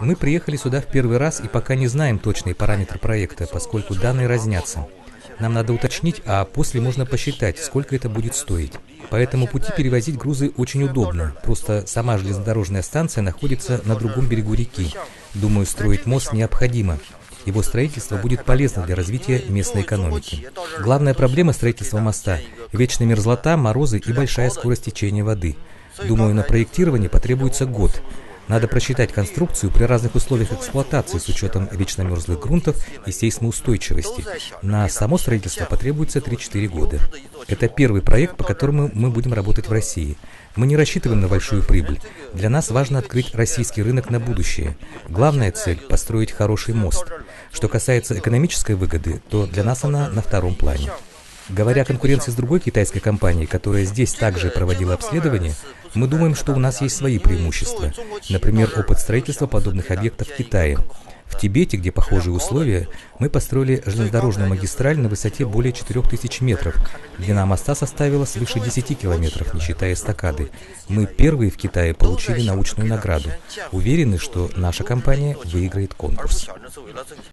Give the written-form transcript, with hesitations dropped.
Мы приехали сюда в первый раз и пока не знаем точные параметры проекта, поскольку данные разнятся. Нам надо уточнить, а после можно посчитать, сколько это будет стоить. По этому пути перевозить грузы очень удобно, просто сама железнодорожная станция находится на другом берегу реки. Думаю, строить мост необходимо. Его строительство будет полезно для развития местной экономики. Главная проблема строительства моста – вечная мерзлота, морозы и большая скорость течения воды. Думаю, на проектирование потребуется год. Надо просчитать конструкцию при разных условиях эксплуатации с учетом вечно мерзлых грунтов и сейсмоустойчивости. На само строительство потребуется 3-4 года. Это первый проект, по которому мы будем работать в России. Мы не рассчитываем на большую прибыль. Для нас важно открыть российский рынок на будущее. Главная цель – построить хороший мост. Что касается экономической выгоды, то для нас она на втором плане. Говоря о конкуренции с другой китайской компанией, которая здесь также проводила обследование, мы думаем, что у нас есть свои преимущества. Например, опыт строительства подобных объектов в Китае. В Тибете, где похожие условия, мы построили железнодорожную магистраль на высоте более 4000 метров. Длина моста составила свыше 10 километров, не считая эстакады. Мы первые в Китае получили научную награду. Уверены, что наша компания выиграет конкурс.